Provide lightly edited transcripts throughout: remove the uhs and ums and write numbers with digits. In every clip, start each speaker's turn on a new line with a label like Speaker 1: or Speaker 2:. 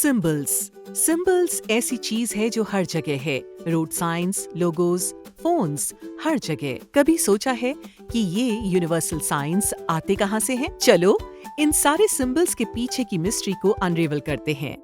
Speaker 1: Symbols symbols ऐसी चीज है जो हर जगह है। रोड साइंस, लोगोज, फोन्स, हर जगह। कभी सोचा है कि ये यूनिवर्सल साइंस आते कहाँ से हैं? चलो इन सारे सिंबल्स के पीछे की मिस्ट्री को अनरेवल करते हैं।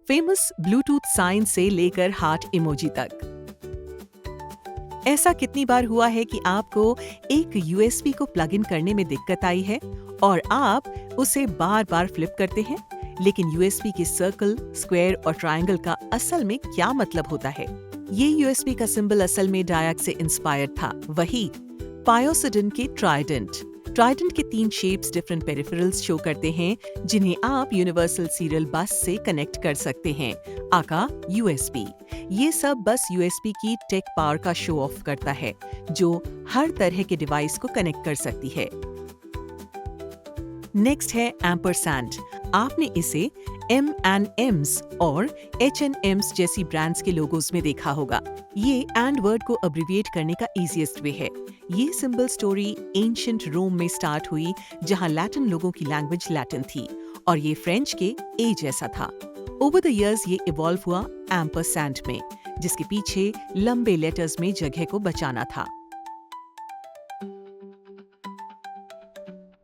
Speaker 1: फेमस ब्लूटूथ साइन से लेकर हार्ट इमोजी तक। ऐसा कितनी बार हुआ है कि आपको एक यूएसबी को प्लग इन करने में दिक्कत आई है और आप उसे बार बार फ्लिप करते हैं, लेकिन यूएसबी के सर्कल, स्क्वायर और ट्रायंगल का असल में क्या मतलब होता है? ये यूएसबी का सिंबल असल में डायक से इंस्पायर्ड था, वही पायोसिडिन के ट्राइडेंट। ट्राइडेंट के 3 शेप्स डिफरेंट पेरिफेरल्स शो करते हैं जिन्हें आप यूनिवर्सल सीरियल बस से कनेक्ट कर सकते हैं, आका यूएसबी। ये सब बस यूएसबी की टेक पावर का शो ऑफ करता है जो हर तरह के डिवाइस को कनेक्ट कर सकती है। नेक्स्ट है एम्परसैंड। आपने इसे M&M's और H&M's जैसी ब्रांड्स के लोगोज में देखा होगा। ये एंड वर्ड को अब्रिविएट करने का इजीएस्ट वे है। ये सिंबल स्टोरी एंशिएंट रोम में स्टार्ट हुई, जहां लैटिन लोगों की लैंग्वेज लैटिन थी और ये फ्रेंच के ए जैसा था। ओवर द इयर्स ये इवॉल्व हुआ एम्परसैंड में, जिसके पीछे लंबे लेटर्स में जगह को बचाना था।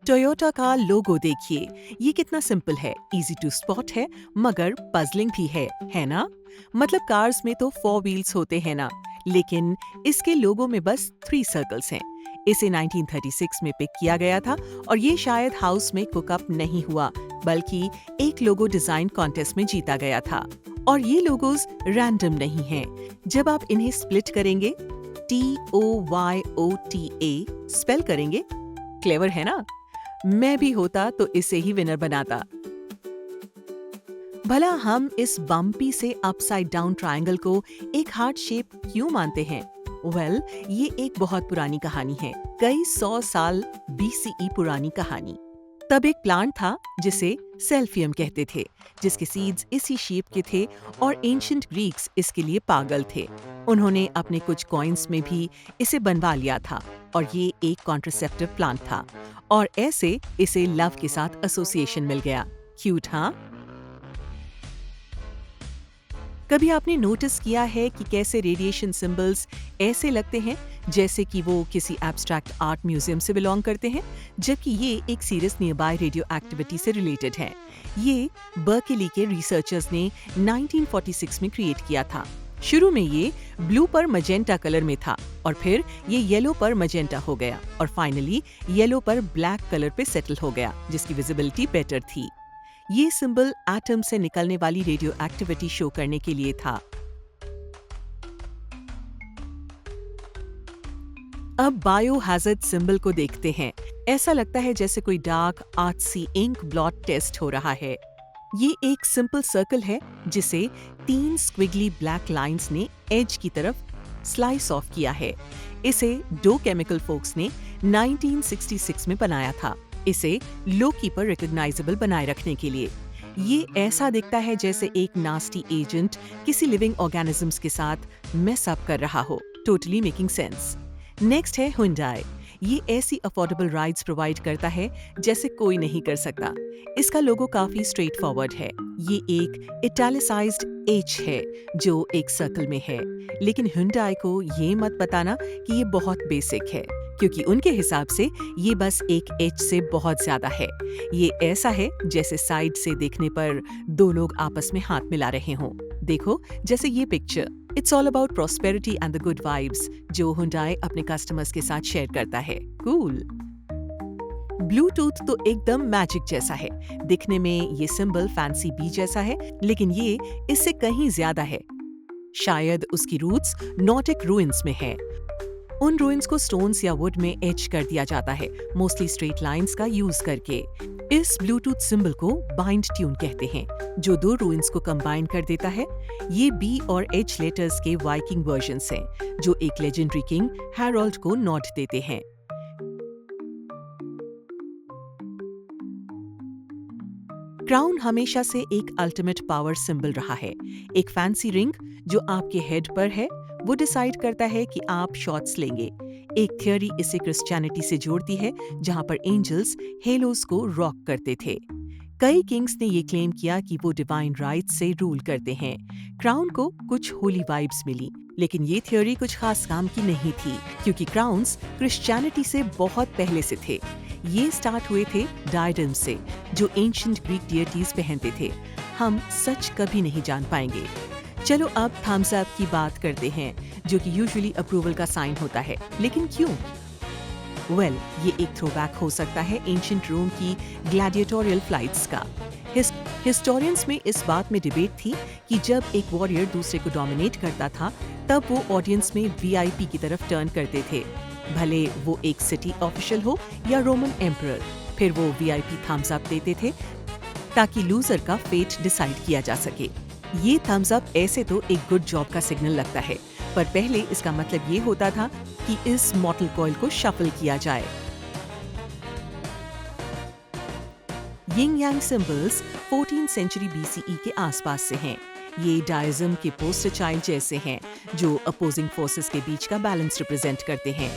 Speaker 1: टोयोटा का लोगो देखिए, ये कितना सिंपल है, इजी टू स्पॉट है, मगर पजलिंग भी है ना? मतलब कार्स में तो 4 व्हील्स होते हैं ना, लेकिन इसके लोगो में बस 3 सर्कल्स हैं। इसे 1936 में पिक किया गया था और ये शायद हाउस में कुकअप नहीं हुआ, बल्कि एक लोगो डिजाइन कॉन्टेस्ट में जीता गया था। और ये लोगोज रैंडम नहीं हैं। जब आप इन्हें स्प्लिट करेंगे, TOYOTA स्पेल करेंगे, क्लेवर है ना? मैं भी होता तो इसे ही विनर बनाता। भला हम इस बम्पी से अपसाइड डाउन ट्रायंगल को एक हार्ट शेप क्यों मानते हैं? वेल, ये एक बहुत पुरानी कहानी है, कई 100 साल BCE पुरानी कहानी। तब एक प्लांट था जिसे सेल्फियम कहते थे, जिसके सीड्स इसी शेप के थे और एंशिएंट ग्रीक्स इसके लिए पागल थे। उन्होंने अपने कुछ कॉइन्स में भी इसे बनवा लिया था और ये एक कॉन्ट्रासेप्टिव प्लांट था और ऐसे इसे लव के साथ एसोसिएशन मिल गया। क्यूट, हाँ? कभी आपने नोटिस किया है कि कैसे रेडिएशन सिंबल्स ऐसे लगते हैं जैसे कि वो किसी एब्स्ट्रैक्ट आर्ट म्यूजियम से बिलोंग करते हैं, जबकि ये एक सीरियस नियरबाई रेडियो एक्टिविटी से रिलेटेड है। ये बर्कली के रिसर्चर्स ने 1946 में क्रिएट किया था। शुरू में ये ब्लू पर मजेंटा कलर में था और फिर ये येलो पर मजेंटा हो गया और फाइनली येलो पर ब्लैक कलर पे सेटल हो गया, जिसकी विजिबिलिटी बेटर थी। ये सिंबल एटम से निकलने वाली रेडियो एक्टिविटी शो करने के लिए था। अब बायोहैज़र्ड सिंबल को देखते हैं। ऐसा लगता है जैसे कोई डार्क आर्ट्सी इंक ब्लॉट टेस्ट हो रहा है। ये एक सिंपल सर्कल है जिसे 3 स्क्विगली ब्लैक लाइंस ने एज की तरफ स्लाइस ऑफ किया है। इसे डो केमिकल फोक्स ने 1966 में बनाया था, इसे लो की पर रिकॉग्नाइजेबल बनाए रखने के लिए। ये ऐसा दिखता है जैसे एक नास्टी एजेंट किसी लिविंग ऑर्गेनिजम्स के साथ मेस अप कर रहा हो। Totally making sense. नेक्स्ट है Hyundai। ये ऐसी अफोर्डेबल राइड्स प्रोवाइड करता है जैसे कोई नहीं कर सकता। इसका लोगो काफी स्ट्रेट फॉरवर्ड है। ये एक इटैलिसाइज्ड H है जो एक सर्कल में है, लेकिन Hyundai को ये मत बताना कि ये बहुत बेसिक है, क्योंकि उनके हिसाब से ये बस एक H से बहुत ज्यादा है। ये ऐसा है जैसे साइड से देखने पर 2 लोग आपस में हाथ मिला रहे हों। देखो, जैसे ये picture. It's all about prosperity and the good vibes जो Hyundai अपने कस्टमर्स के साथ शेयर करता है। कूल। ब्लूटूथ तो एकदम मैजिक जैसा है। दिखने में ये सिंबल फैंसी बी जैसा है, लेकिन ये इससे कहीं ज्यादा है। शायद उसकी रूट्स नॉर्डिक रूइंस में है। उन रूइंस को स्टोन्स या वुड में एच कर दिया जाता है, मोस्टली स्ट्रेट लाइंस का यूज करके। इस ब्लूटूथ सिंबल को बाइंड ट्यून कहते हैं, जो 2 रूइंस को कंबाइन कर देता है। ये बी और एच लेटर्स के वाइकिंग वर्जन्स हैं, जो एक लेजेंडरी किंग हैरोल्ड को नॉड देते हैं। क्राउन हमेशा से एक अल्टीमेट पावर सिंबल रहा है। एक फैंसी रिंग जो आपके हेड पर है, वो डिसाइड करता है कि आप शॉट्स लेंगे। एक थियरी इसे क्रिश्चियनिटी से जोड़ती है, जहां पर एंजल्स हेलोस को रॉक करते थे। कई किंग्स ने ये क्लेम किया कि वो डिवाइन राइट से रूल करते हैं। क्राउन को कुछ होली वाइब्स मिली, लेकिन ये थ्योरी कुछ खास काम की नहीं थी, क्योंकि क्राउन्स क्रिश्चियनिटी से बहुत पहले से थे। ये स्टार्ट हुए थे डायडम से, जो एंशिएंट ग्रीक डियटीज पहनते थे। हम सच कभी नहीं जान पाएंगे। चलो अब थम्स अप की बात करते हैं, जो कि यूजुअली अप्रूवल का साइन होता है, लेकिन क्यों? ये एक थ्रोबैक हो सकता है एंशिएंट रोम की ग्लैडिएटोरियल फ्लाइट्स का। हिस्टोरियंस में इस बात में डिबेट थी कि जब एक वॉरियर दूसरे को डोमिनेट करता था, तब वो ऑडियंस में वीआईपी की तरफ टर्न करते थे, भले वो एक सिटी ऑफिशियल हो या रोमन एम्परर। फिर वो वीआईपी थम्स अप देते थे ताकि लूजर का फेट डिसाइड किया जा सके। ये थम्स अप ऐसे तो एक गुड जॉब का सिग्नल लगता है, पर पहले इसका मतलब ये होता था कि इस मॉर्टल कॉइल को शफल किया जाए। यिंग यांग सिंबल्स 14th सेंचुरी बीसीई के आसपास से हैं। ये डायज्म के पोस्टर चाइल्ड जैसे हैं, जो अपोजिंग फोर्सेस के बीच का बैलेंस रिप्रेजेंट करते हैं।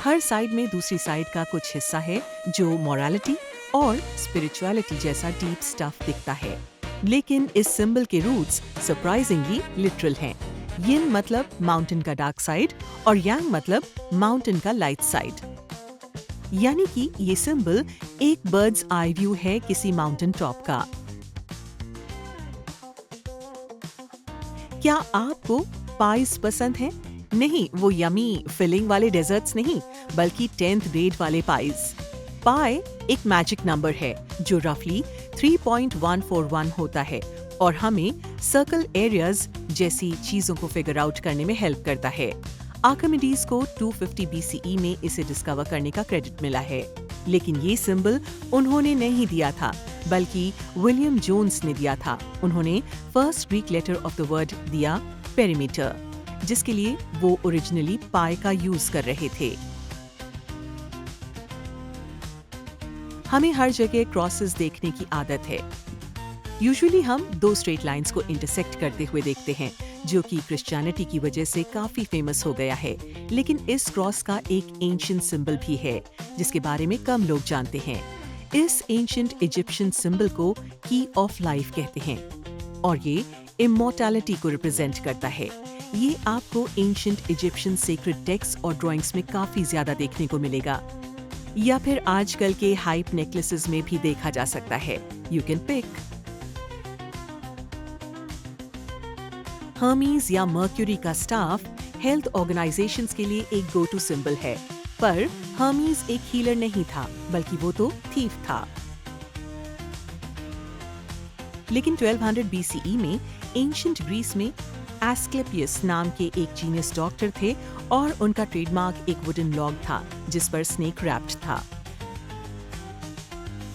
Speaker 1: हर साइड में दूसरी साइड का कुछ हिस्सा है जो मोरालिटी और स्पिरिचुअलिटी जैसा डीप स्टफ दिखता है। लेकिन इस सिंबल के रूट्स सरप्राइजिंगली लिटरल हैं। यिन मतलब माउंटेन का डार्क साइड और यांग मतलब माउंटेन का लाइट साइड। यानी कि ये सिंबल एक बर्ड्स आई व्यू है किसी माउंटेन टॉप का। क्या आपको पाइस पसंद है? नहीं, वो यमी फिलिंग वाले डेजर्ट्स नहीं, बल्कि 10th ग्रेड वाले पाइस। पाई एक मैजिक नंबर है जो रफली 3.141 होता है और हमें सर्कल एरियाज जैसी चीजों को फिगर आउट करने में हेल्प करता है। आर्किमिडीज को 250 बीसीई में इसे डिस्कवर करने का क्रेडिट मिला है, लेकिन ये सिंबल उन्होंने नहीं दिया था, बल्कि विलियम जोन्स ने दिया था। उन्होंने first Greek letter of the word दिया पेरीमीटर, जिसके लिए वो ओरिजिनली पाई का यूज कर रहे थे। हमें हर जगह क्रॉसेस देखने की आदत है। यूजुअली हम दो स्ट्रेट लाइंस को इंटरसेक्ट करते हुए देखते हैं, जो कि क्रिश्चियनिटी की वजह से काफी फेमस हो गया है। लेकिन इस क्रॉस का एक एंशिएंट सिंबल भी है, जिसके बारे में कम लोग जानते हैं। इस एंशिएंट इजिप्शियन सिंबल को की ऑफ लाइफ कहते हैं और ये इमॉर्टैलिटी को रिप्रेजेंट करता है। ये आपको एंशिएंट इजिप्शियन सेक्रेड टेक्स्ट और ड्राइंग्स में काफी ज्यादा देखने को मिलेगा, या फिर आजकल के हाइप नेकलेसेस में भी देखा जा सकता है। You can pick. हर्मीज या मर्क्यूरी का स्टाफ हेल्थ ऑर्गेनाइजेशंस के लिए एक गो टू सिंबल है, पर हर्मीज एक हीलर नहीं था, बल्कि वो तो थीफ था। लेकिन 1200 बीसीई में एंशिएंट ग्रीस में एस्क्लेपियस नाम के एक जीनियस डॉक्टर थे और उनका ट्रेडमार्क एक वुडन लॉग था जिस पर स्नेक रैप्ड था।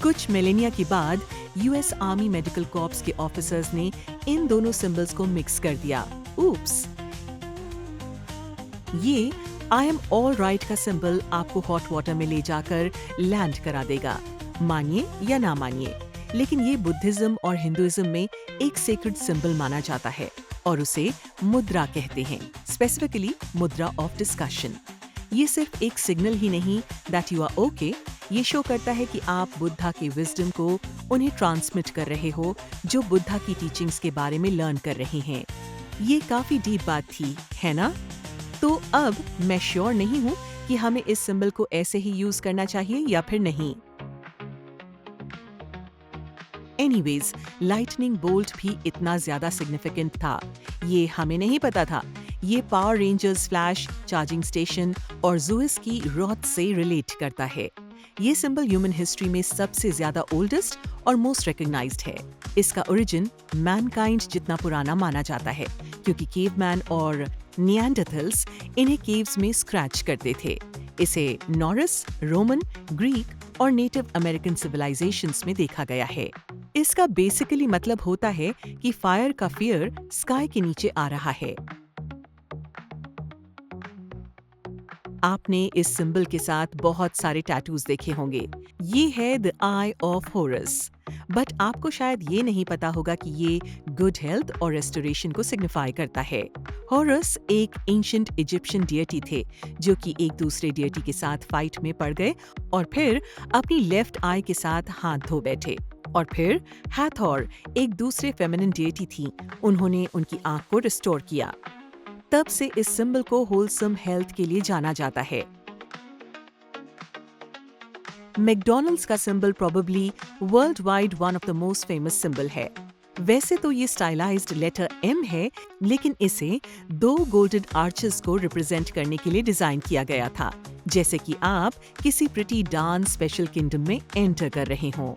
Speaker 1: कुछ मिलेनिया के बाद यूएस आर्मी मेडिकल कॉर्प्स के ऑफिसर्स ने इन दोनों सिंबल्स को मिक्स कर दिया। ऊप्स। ये आई एम ऑल राइट का सिंबल आपको हॉट वाटर में ले जाकर लैंड करा देगा, मानिए या ना मानिए। लेकिन ये बुद्धिज्म और हिंदुइज्म में एक सेक्रेड सिंबल माना जाता है और उसे मुद्रा कहते हैं, स्पेसिफिकली मुद्रा ऑफ डिस्कशन। ये सिर्फ एक सिग्नल ही नहीं दैट यू आर ओके, ये शो करता है कि आप बुद्धा के विजडम को उन्हें ट्रांसमिट कर रहे हो, जो बुद्धा की टीचिंग्स के बारे में लर्न कर रहे हैं। ये काफी डीप बात थी, है ना? तो अब मैं श्योर नहीं हूँ कि हमें इस सिंबल को ऐसे ही यूज करना चाहिए या फिर नहीं। एनीवेज, लाइटनिंग बोल्ट भी इतना ज्यादा सिग्निफिकेंट था, ये हमें नहीं पता था। ये power rangers flash, charging station और ज़ूइस की रॉथ से रिलेट करता है। ये सिंबल ह्यूमन हिस्ट्री में सबसे ज्यादा ओल्डेस्ट और मोस्ट रिकग्नाइज्ड है। इसका ओरिजिन मैनकाइंड जितना पुराना माना जाता है, क्योंकि केवमैन और निएंडरथल्स इन्हें केव्स में स्क्रैच करते थे। इसे नॉरिस, रोमन, ग्रीक और नेटिव अमेरिकन सिविलाइजेशंस में देखा गया है। इसका बेसिकली मतलब होता है कि फायर का फियर स्काई के नीचे आ रहा है। आपने इस सिंबल के साथ बहुत सारे टैटूज देखे होंगे। ये है the I of harrows, but आपको शायद ये नहीं पता होगा कि ये गुड हेल्थ और रेस्टोरेशन को सिग्निफाई करता है। हॉरस एक एंशिएंट इजिप्शियन डियटी थे, जो कि एक दूसरे डियटी के साथ फाइट में पड़ गए और फिर अपनी लेफ्ट आई के साथ हाथ धो बैठे। और फिर हैथोर एक दूसरे फेमिनिन डेटी थी, उन्होंने उनकी आंख को रिस्टोर किया। तब से इस सिंबल को होलसम हेल्थ के लिए जाना जाता है। मैकडॉनल्ड्स का symbol probably world wide one of the most famous symbol है। वैसे तो ये स्टाइलाइज्ड लेटर M है, लेकिन इसे 2 गोल्डन आर्चेस को रिप्रेजेंट करने के लिए डिजाइन किया गया था, जैसे कि आप किसी प्रिटी डांस स्पेशल किंगडम में एंटर कर रहे हों।